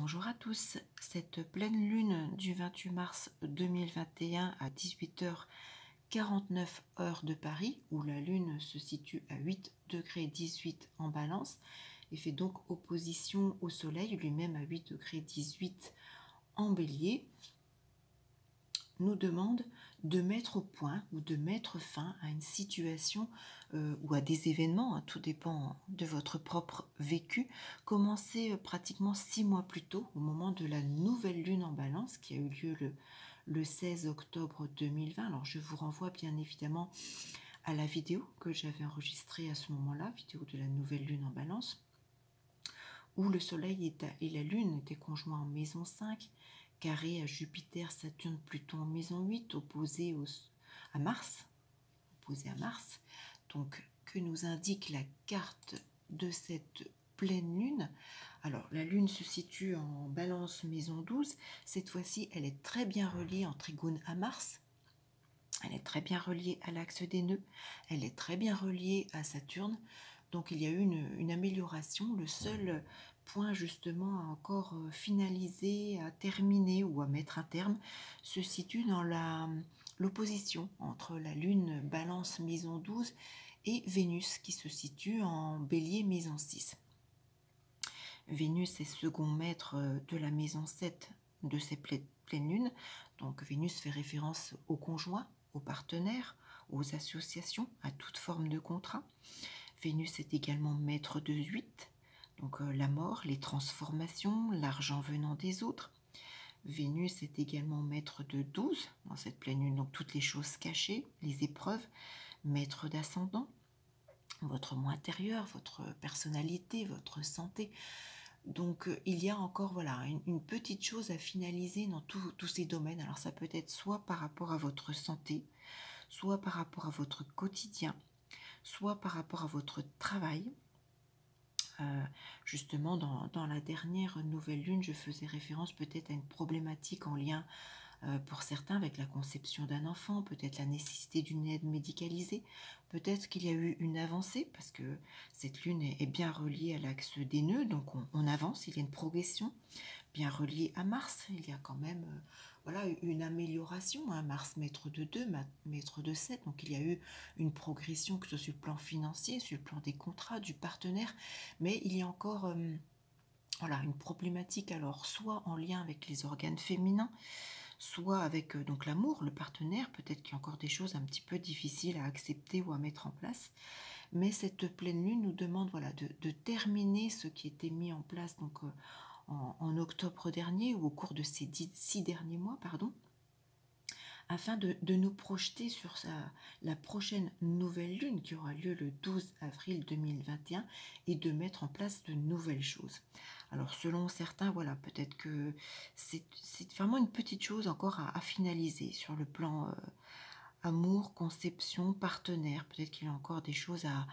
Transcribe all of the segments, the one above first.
Bonjour à tous. Cette pleine lune du 28 mars 2021 à 18h49 heure de Paris, où la lune se situe à 8 degrés 18 en balance et fait donc opposition au soleil lui-même à 8 degrés 18 en bélier, nous demande de mettre au point ou de mettre fin à une situation ou à des événements, hein, tout dépend de votre propre vécu, commencé pratiquement 6 mois plus tôt, au moment de la nouvelle lune en balance qui a eu lieu le 16 octobre 2020. Alors je vous renvoie bien évidemment à la vidéo que j'avais enregistrée à ce moment-là, vidéo de la nouvelle lune en balance, où le soleil et la lune étaient conjoints en maison 5, carré à Jupiter, Saturne, Pluton en maison 8, opposé à Mars, donc que nous indique la carte de cette pleine lune. Alors la lune se situe en balance maison 12, cette fois-ci elle est très bien reliée en trigone à Mars, elle est très bien reliée à l'axe des nœuds, elle est très bien reliée à Saturne, donc il y a eu une amélioration. Le seul point justement à encore finaliser, à terminer ou à mettre un terme se situe dans l'opposition entre la lune balance maison 12 et Vénus qui se situe en bélier maison 6. Vénus est second maître de la maison 7 de ces pleines lunes, donc Vénus fait référence aux conjoints, aux partenaires, aux associations, à toute forme de contrat. Vénus est également maître de 8, donc la mort, les transformations, l'argent venant des autres. Vénus est également maître de 12 dans cette pleine lune, donc toutes les choses cachées, les épreuves, maître d'ascendant, votre moi intérieur, votre personnalité, votre santé. Donc il y a encore voilà une petite chose à finaliser dans tous ces domaines. Alors ça peut être soit par rapport à votre santé, soit par rapport à votre quotidien, soit par rapport à votre travail. Justement, dans la dernière nouvelle lune, je faisais référence peut-être à une problématique en lien pour certains avec la conception d'un enfant, peut-être la nécessité d'une aide médicalisée, peut-être qu'il y a eu une avancée parce que cette lune est bien reliée à l'axe des nœuds, donc on avance, il y a une progression, bien reliée à Mars, il y a quand même voilà, une amélioration, hein. Mars maître de 2, maître de 7, donc il y a eu une progression que ce soit sur le plan financier, sur le plan des contrats, du partenaire, mais il y a encore voilà, une problématique alors soit en lien avec les organes féminins, soit avec donc l'amour, le partenaire, peut-être qu'il y a encore des choses un petit peu difficiles à accepter ou à mettre en place. Mais cette pleine lune nous demande voilà, de terminer ce qui était mis en place donc, en octobre dernier ou au cours de ces 6 derniers mois, pardon, afin de nous projeter sur la prochaine nouvelle lune qui aura lieu le 12 avril 2021 et de mettre en place de nouvelles choses. Alors selon certains, voilà, peut-être que c'est vraiment une petite chose encore à finaliser sur le plan amour, conception, partenaire. Peut-être qu'il y a encore des choses à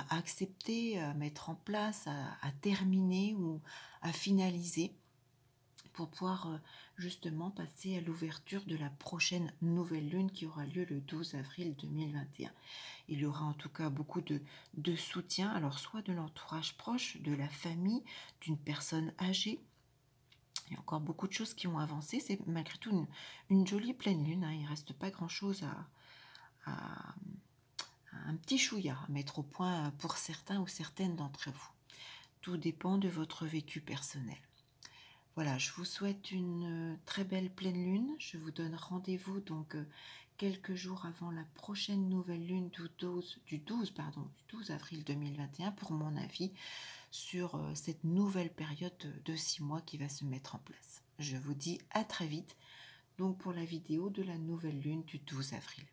accepter, à mettre en place, à terminer ou à finaliser pour pouvoir justement passer à l'ouverture de la prochaine nouvelle lune qui aura lieu le 12 avril 2021. Il y aura en tout cas beaucoup de soutien, alors soit de l'entourage proche, de la famille, d'une personne âgée. Il y a encore beaucoup de choses qui ont avancé. C'est malgré tout une jolie pleine lune, hein. Il ne reste pas grand-chose à un petit chouïa à mettre au point pour certains ou certaines d'entre vous. Tout dépend de votre vécu personnel. Voilà, je vous souhaite une très belle pleine lune. Je vous donne rendez-vous donc quelques jours avant la prochaine nouvelle lune du 12 avril 2021 pour mon avis sur cette nouvelle période de 6 mois qui va se mettre en place. Je vous dis à très vite donc pour la vidéo de la nouvelle lune du 12 avril.